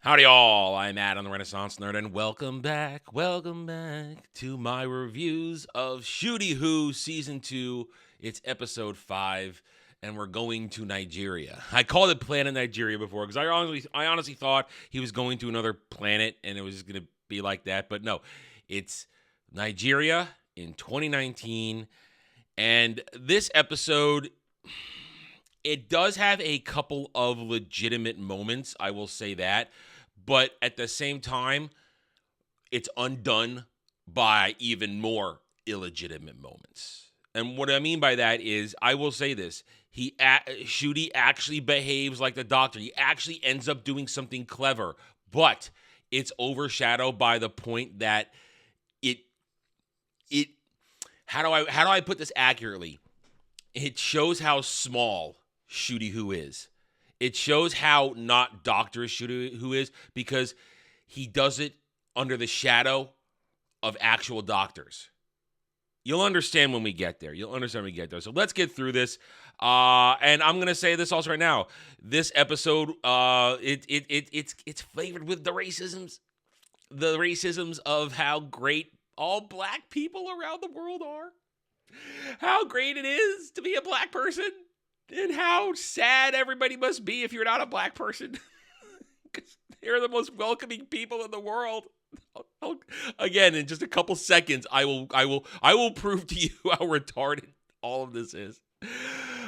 Howdy all, I'm Adam the Renaissance Nerd, and welcome back to my reviews of Ncuti Who Season 2. It's Episode 5, and we're going to Nigeria. I called it Planet Nigeria before, because I honestly thought he was going to another planet, and it was just going to be like that, but no. It's Nigeria in 2019, and this episode, it does have a couple of legitimate moments, I will say that. But at the same time, it's undone by even more illegitimate moments. And what I mean by that is, I will say this. Ncuti actually behaves like the Doctor. He actually ends up doing something clever. But it's overshadowed by the point that how do I put this accurately? It shows how small Ncuti Who is. It shows how not doctorish Ncuti Who is, because he does it under the shadow of actual doctors. You'll understand when we get there. So let's get through this. And I'm gonna say this also right now. This episode, it's flavored with the racisms of how great all black people around the world are. How great it is to be a black person. And how sad everybody must be if you're not a black person. Because they're the most welcoming people in the world. Again, in just a couple seconds, I will prove to you how retarded all of this is.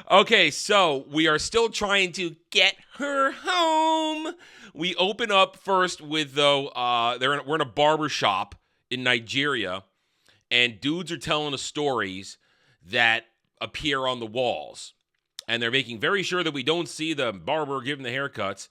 Okay, so we are still trying to get her home. We open up first with, we're in a barber shop in Nigeria, and dudes are telling us stories that appear on the walls. And they're making very sure that we don't see the barber giving the haircuts.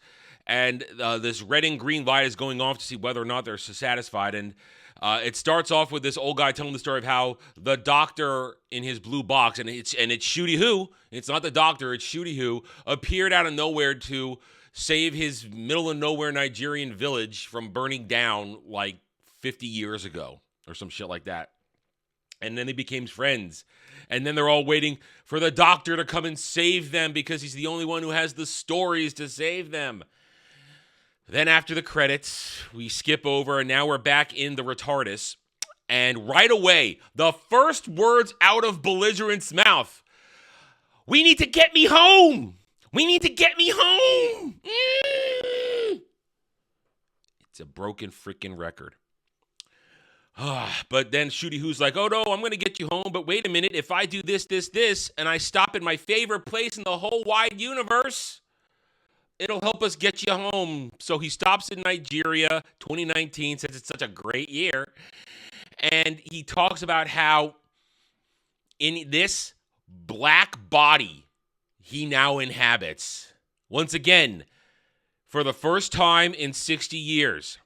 And this red and green light is going off to see whether or not they're satisfied. And it starts off with this old guy telling the story of how the doctor in his blue box, and it's Ncuti Who, it's not the doctor, it's Ncuti Who, appeared out of nowhere to save his middle-of-nowhere Nigerian village from burning down like 50 years ago or some shit like that. And then they became friends. And then they're all waiting for the doctor to come and save them because he's the only one who has the stories to save them. Then after the credits, we skip over, and now we're back in the retardus. And right away, the first words out of Belligerent's mouth: "We need to get me home! We need to get me home!" It's a broken freaking record. But then Ncuti Who's like, "Oh no, I'm going to get you home, but wait a minute, if I do this, and I stop in my favorite place in the whole wide universe, it'll help us get you home." So he stops in Nigeria, 2019, says it's such a great year, and he talks about how in this black body he now inhabits, once again, for the first time in 60 years,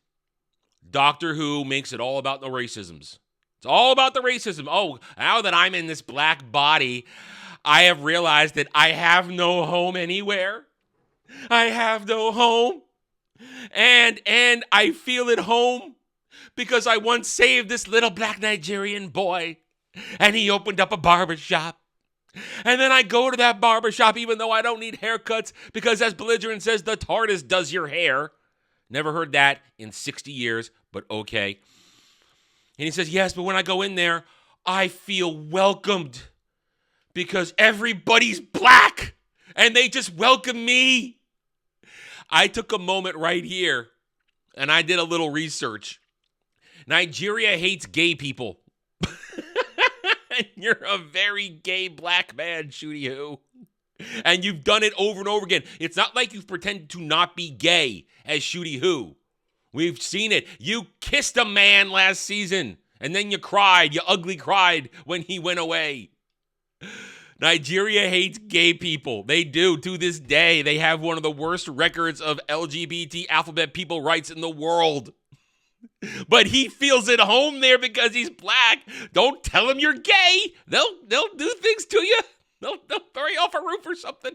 Doctor Who makes it all about the racisms. It's all about the racism. Oh, now that I'm in this black body, I have realized that I have no home anywhere. I have no home. And I feel at home because I once saved this little black Nigerian boy, and he opened up a barber shop. And then I go to that barber shop even though I don't need haircuts because, as Belligerent says, the TARDIS does your hair. Never heard that in 60 years, but okay. And he says, yes, but when I go in there, I feel welcomed because everybody's black and they just welcome me. I took a moment right here and I did a little research. Nigeria hates gay people. And you're a very gay black man, Ncuti Who. And you've done it over and over again. It's not like you've pretended to not be gay as Ncuti Who. We've seen it. You kissed a man last season, and then you cried. You ugly cried when he went away. Nigeria hates gay people. They do. To this day, they have one of the worst records of LGBT alphabet people rights in the world. But he feels at home there because he's black. Don't tell him you're gay. They'll do things to you. They'll throw you off a roof or something.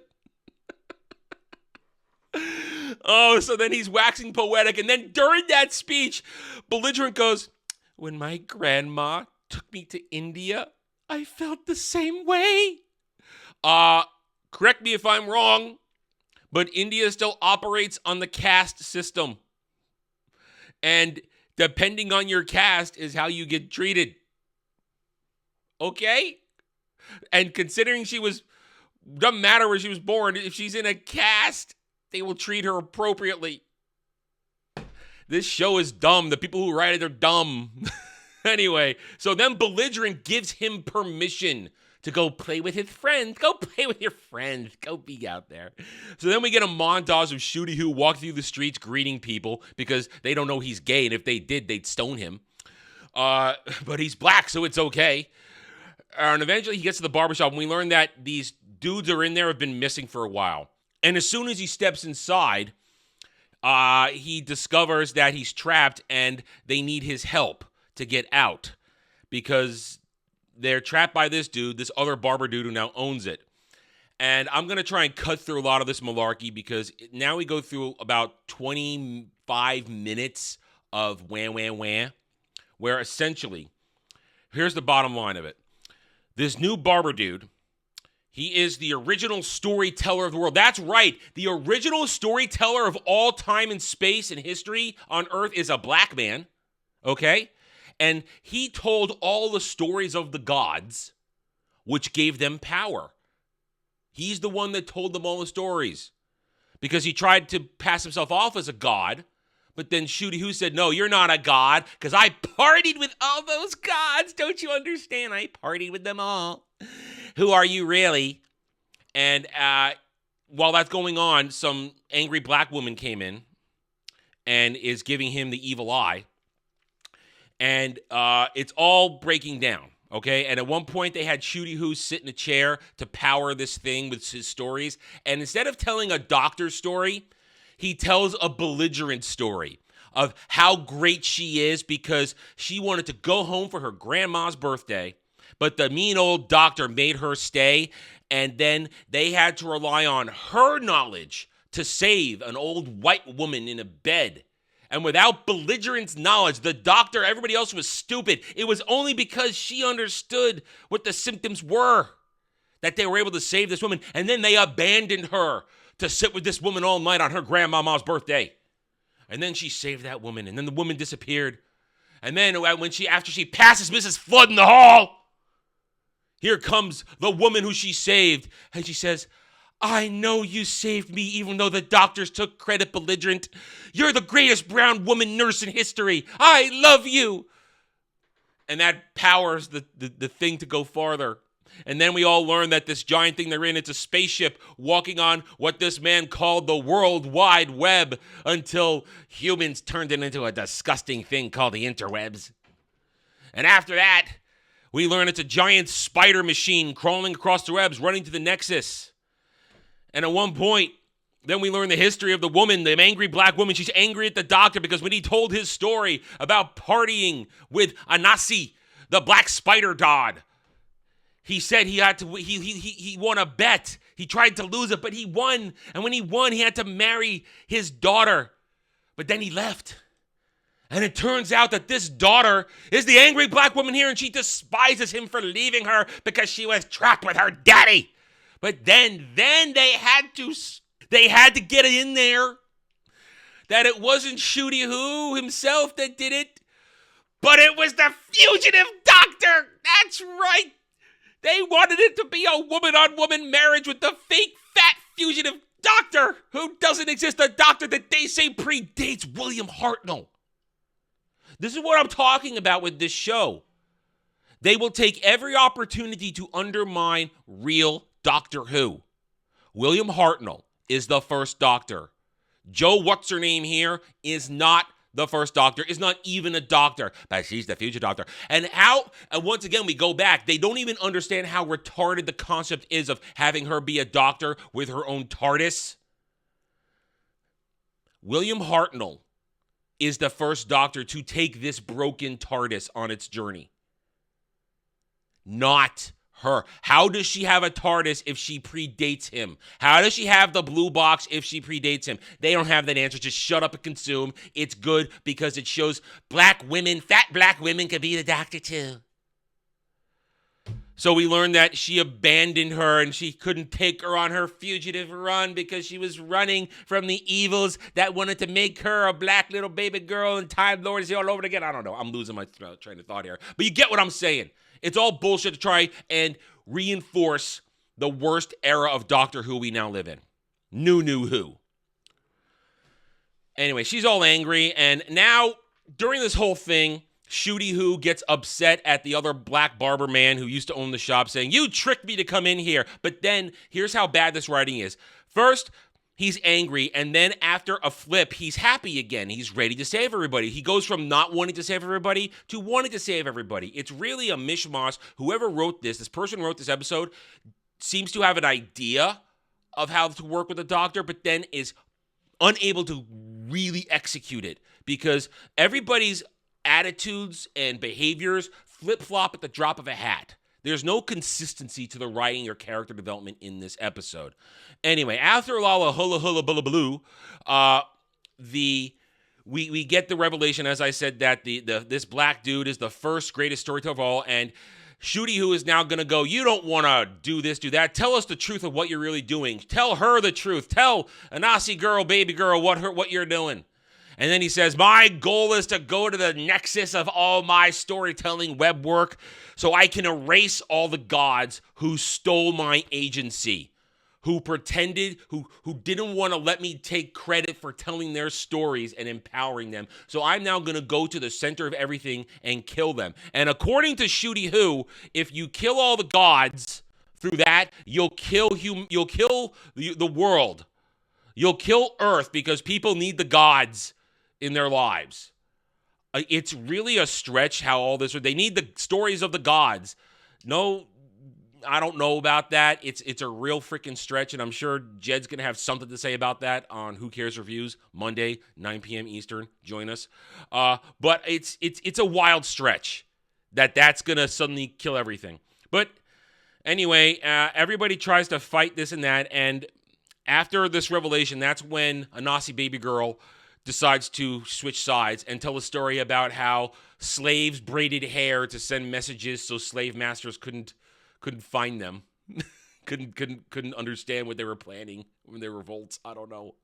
Oh, so then he's waxing poetic. And then during that speech, Belligerent goes, "When my grandma took me to India, I felt the same way." Correct me if I'm wrong, but India still operates on the caste system. And depending on your caste is how you get treated. Okay? And considering doesn't matter where she was born, if she's in a caste, they will treat her appropriately. This show is dumb. The people who write it are dumb. Anyway, so then Belligerent gives him permission to go play with his friends. Go play with your friends. Go be out there. So then we get a montage of Ncuti who walk through the streets greeting people because they don't know he's gay, and if they did, they'd stone him. But he's black, so it's okay. And eventually he gets to the barbershop, and we learn that these dudes are in there have been missing for a while. And as soon as he steps inside, he discovers that he's trapped, and they need his help to get out because they're trapped by this dude, this other barber dude who now owns it. And I'm going to try and cut through a lot of this malarkey because now we go through about 25 minutes of wah, where essentially, here's the bottom line of it. This new barber dude, he is the original storyteller of the world. That's right. The original storyteller of all time and space and history on Earth is a black man, okay? And he told all the stories of the gods, which gave them power. He's the one that told them all the stories because he tried to pass himself off as a god, but then Ncuti who said, no, you're not a god because I partied with all those gods. Don't you understand? I partied with them all. Who are you really? And while that's going on, some angry black woman came in and is giving him the evil eye. And it's all breaking down, okay? And at one point, they had Ncuti who sit in a chair to power this thing with his stories. And instead of telling a doctor's story, he tells a belligerent story of how great she is because she wanted to go home for her grandma's birthday, but the mean old doctor made her stay, and then they had to rely on her knowledge to save an old white woman in a bed. And without belligerent's knowledge, the doctor, everybody else was stupid. It was only because she understood what the symptoms were that they were able to save this woman. And then they abandoned her to sit with this woman all night on her grandmama's birthday. And then she saved that woman. And then the woman disappeared. And then after she passes Mrs. Flood in the hall, here comes the woman who she saved. And she says, I know you saved me even though the doctors took credit, belligerent. You're the greatest brown woman nurse in history. I love you. And that powers the thing to go farther. And then we all learn that this giant thing they're in, it's a spaceship walking on what this man called the World Wide Web until humans turned it into a disgusting thing called the interwebs. And after that, we learn it's a giant spider machine crawling across the webs, running to the Nexus. And at one point, then we learn the history of the woman, the angry black woman. She's angry at the doctor because when he told his story about partying with Anasi, the black spider god, he said he had to. He won a bet. He tried to lose it, but he won. And when he won, he had to marry his daughter. But then he left. And it turns out that this daughter is the angry black woman here, and she despises him for leaving her because she was trapped with her daddy. But then they had to get it in there that it wasn't Ncuti who himself that did it, but it was the fugitive doctor. That's right. They wanted it to be a woman-on-woman marriage with the fake fat fugitive doctor who doesn't exist, a doctor that they say predates William Hartnell. This is what I'm talking about with this show. They will take every opportunity to undermine real Doctor Who. William Hartnell is the first Doctor. Joe What's-Her-Name here is not the first Doctor, is not even a doctor, but she's the future Doctor. And once again, we go back, they don't even understand how retarded the concept is of having her be a doctor with her own TARDIS. William Hartnell is the first Doctor to take this broken TARDIS on its journey. Not her. How does she have a TARDIS if she predates him? How does she have the blue box if she predates him? They don't have that answer. Just shut up and consume. It's good because it shows black women, fat black women can be the Doctor too. So we learned that she abandoned her and she couldn't take her on her fugitive run because she was running from the evils that wanted to make her a black little baby girl and Time Lord is all over again. I don't know. I'm losing my train of thought here. But you get what I'm saying. It's all bullshit to try and reinforce the worst era of Doctor Who we now live in. New Who. Anyway, she's all angry, and now, during this whole thing, Ncuti Who gets upset at the other black barber man who used to own the shop, saying, "You tricked me to come in here." But then, here's how bad this writing is. First, he's angry, and then after a flip, he's happy again. He's ready to save everybody. He goes from not wanting to save everybody to wanting to save everybody. It's really a mishmash. Whoever wrote this person who wrote this episode, seems to have an idea of how to work with the Doctor, but then is unable to really execute it because everybody's attitudes and behaviors flip-flop at the drop of a hat. There's no consistency to the writing or character development in this episode. Anyway, after a lot of hula hula bula blue, we get the revelation, as I said, that this black dude is the first greatest storyteller of all, and Ncuti Who is now going to go, "You don't want to do this, do that. Tell us the truth of what you're really doing. Tell her the truth. Tell a Nazi girl, baby girl, what you're doing." And then he says, "My goal is to go to the nexus of all my storytelling web work so I can erase all the gods who stole my agency, who pretended, who didn't want to let me take credit for telling their stories and empowering them. So I'm now going to go to the center of everything and kill them." And according to Ncuti Who, if you kill all the gods through that, you'll kill the world. You'll kill Earth because people need the gods in their lives. It's really a stretch how all this, they need the stories of the gods. No, I don't know about that. It's a real freaking stretch, and I'm sure Jed's going to have something to say about that on Who Cares Reviews, Monday, 9 p.m. Eastern. Join us. But it's a wild stretch that's going to suddenly kill everything. But anyway, everybody tries to fight this and that, and after this revelation, that's when a Nazi baby girl decides to switch sides and tell a story about how slaves braided hair to send messages so slave masters couldn't find them, couldn't understand what they were planning when they revolts. I don't know.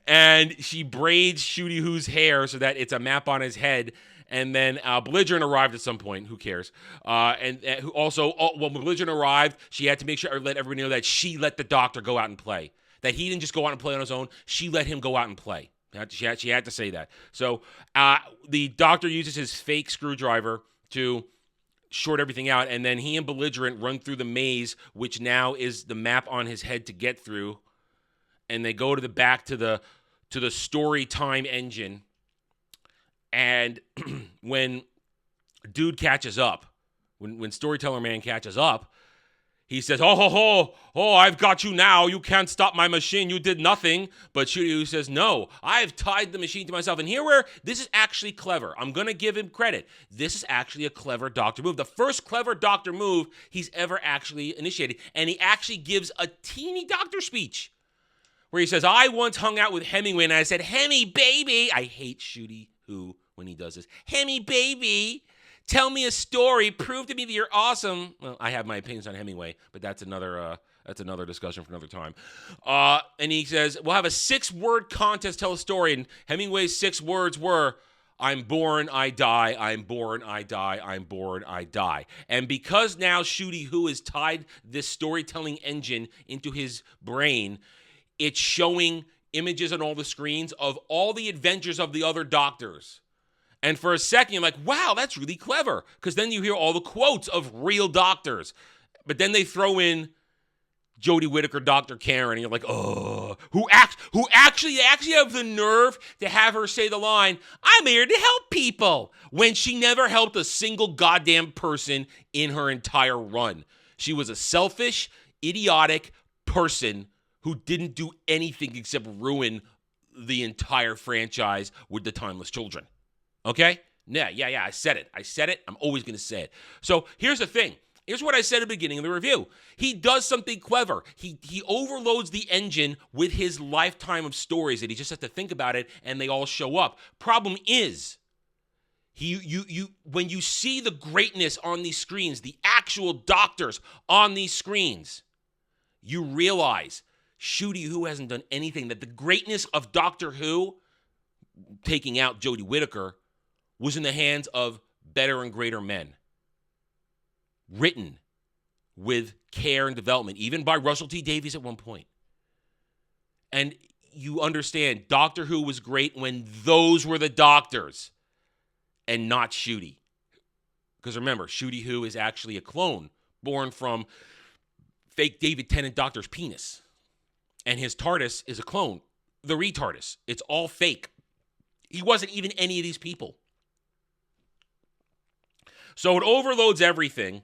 And she braids Ncuti Who's hair so that it's a map on his head. And then Belligerent arrived at some point. Who cares? And also, when Belligerent arrived, she had to make sure let everybody know that she let the Doctor go out and play. That he didn't just go out and play on his own. She let him go out and play. She had to say that. So the Doctor uses his fake screwdriver to short everything out, and then he and Belligerent run through the maze, which now is the map on his head to get through, and they go to the back to the story time engine. And when dude catches up, when Storyteller Man catches up, he says, "Oh, I've got you now. You can't stop my machine. You did nothing." But Ncuti Who says, "No, I've tied the machine to myself." And here where this is actually clever. I'm going to give him credit. This is actually a clever Doctor move. The first clever Doctor move he's ever actually initiated. And he actually gives a teeny Doctor speech where he says, "I once hung out with Hemingway and I said, 'Hemi, baby.'" I hate Ncuti Who when he does this. "Hemi, baby. Tell me a story. Prove to me that you're awesome." Well, I have my opinions on Hemingway, but that's another discussion for another time. And he says, "We'll have a 6-word contest, tell a story." And Hemingway's 6 words were, "I'm born, I die, I'm born, I die, I'm born, I die." And because now Ncuti Who has tied this storytelling engine into his brain, it's showing images on all the screens of all the adventures of the other Doctors. And for a second, you're like, wow, that's really clever. Because then you hear all the quotes of real doctors. But then they throw in Jodie Whittaker, Dr. Karen, and you're like, oh, who actually have the nerve to have her say the line, "I'm here to help people," when she never helped a single goddamn person in her entire run. She was a selfish, idiotic person who didn't do anything except ruin the entire franchise with the Timeless Children. Okay? Yeah, I said it. I'm always going to say it. So here's the thing. Here's what I said at the beginning of the review. He does something clever. He overloads the engine with his lifetime of stories that he just has to think about it and they all show up. Problem is, When you see the greatness on these screens, the actual doctors on these screens, you realize Ncuti Who hasn't done anything. That the greatness of Doctor Who, taking out Jodie Whittaker, was in the hands of better and greater men. Written with care and development, even by Russell T Davies at one point. And you understand, Doctor Who was great when those were the doctors and not Ncuti. Because remember, Ncuti Who is actually a clone born from fake David Tennant Doctor's penis. And his TARDIS is a clone, the retardis. It's all fake. He wasn't even any of these people. So it overloads everything,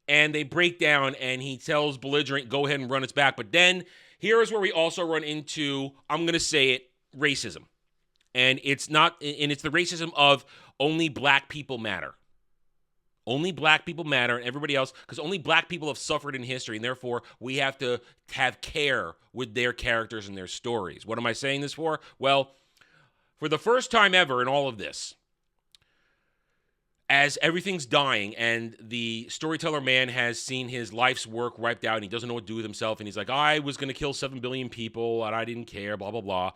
and they break down, and he tells Belligerent, go ahead and run its back. But then here is where we also run into, I'm going to say it, racism. And it's the racism of only black people matter. Only black people matter, and everybody else, because only black people have suffered in history, and therefore we have to have care with their characters and their stories. What am I saying this for? Well, for the first time ever in all of this, as everything's dying and the storyteller man has seen his life's work wiped out and he doesn't know what to do with himself, and he's like, I was going to kill 7 billion people and I didn't care, blah, blah, blah.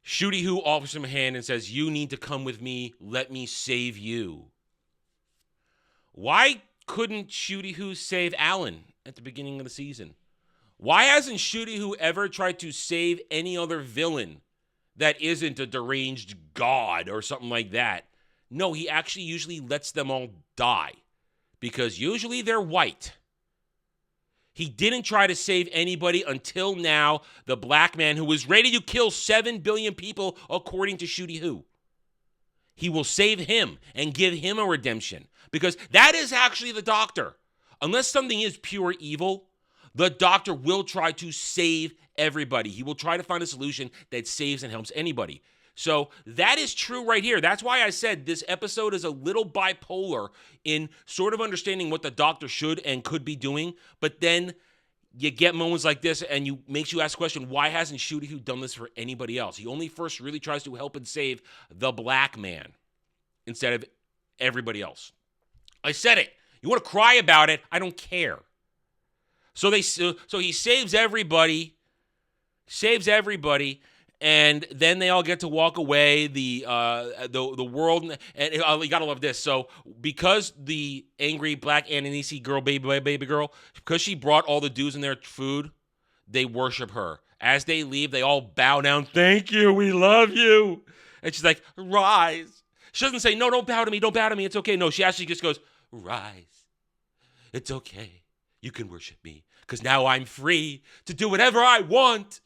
Ncuti Who offers him a hand and says, you need to come with me. Let me save you. Why couldn't Ncuti Who save Alan at the beginning of the season? Why hasn't Ncuti Who ever tried to save any other villain that isn't a deranged god or something like that? No, he actually usually lets them all die because usually they're white. He didn't try to save anybody until now, the black man who was ready to kill 7 billion people according to Ncuti Who. He will save him and give him a redemption because that is actually the Doctor. Unless something is pure evil, the Doctor will try to save everybody. He will try to find a solution that saves and helps anybody. So that is true right here. That's why I said this episode is a little bipolar in sort of understanding what the Doctor should and could be doing. But then you get moments like this and makes you ask the question, why hasn't Ncuti Who done this for anybody else? He only first really tries to help and save the black man instead of everybody else. I said it. You want to cry about it? I don't care. So he saves everybody, and then they all get to walk away. The world, and you gotta love this. So because the angry black Ananisi girl, baby girl, because she brought all the dudes in their food, they worship her. As they leave, they all bow down. Thank you, we love you. And she's like, rise. She doesn't say, no, don't bow to me, it's okay. No, she actually just goes, rise. It's okay. You can worship me, because now I'm free to do whatever I want.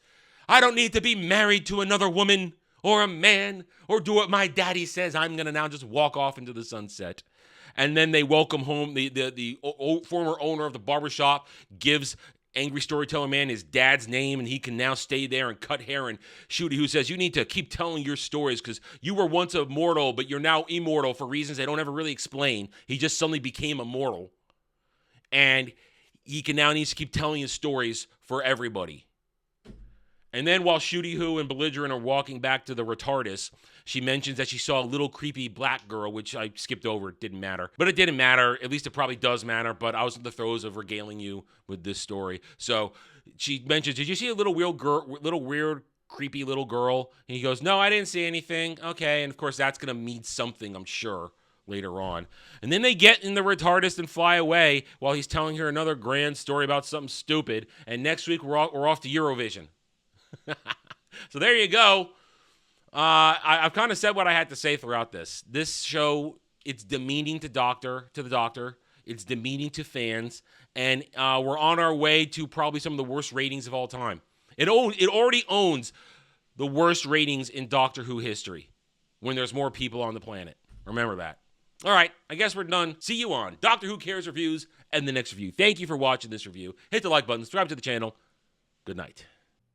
I don't need to be married to another woman or a man or do what my daddy says. I'm going to now just walk off into the sunset. And then they welcome home the former owner of the barbershop, gives Angry Storyteller Man his dad's name, and he can now stay there and cut hair. And Ncuti Who says, you need to keep telling your stories because you were once immortal, but you're now immortal for reasons they don't ever really explain. He just suddenly became immortal. And he needs to keep telling his stories for everybody. And then while Ncuti Who and Belligerent are walking back to the retardus, she mentions that she saw a little creepy black girl, which I skipped over. It didn't matter. But it didn't matter. At least it probably does matter. But I was in the throes of regaling you with this story. So she mentions, did you see a little weird, creepy little girl? And he goes, no, I didn't see anything. Okay. And of course, that's going to mean something, I'm sure, later on. And then they get in the retardus and fly away while he's telling her another grand story about something stupid. And next week, we're off to Eurovision. So there you go. I've kind of said what I had to say throughout this. This show, it's demeaning to the Doctor. It's demeaning to fans. And we're on our way to probably some of the worst ratings of all time. It already owns the worst ratings in Doctor Who history when there's more people on the planet. Remember that. All right, I guess we're done. See you on Doctor Who Cares Reviews and the next review. Thank you for watching this review. Hit the like button, subscribe to the channel. Good night.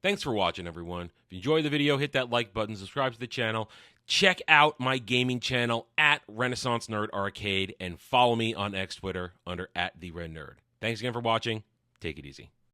Thanks for watching, everyone. If you enjoyed the video, hit that like button, subscribe to the channel. Check out my gaming channel at Renaissance Nerd Arcade and follow me on X Twitter under @TheRedNerd. Thanks again for watching. Take it easy.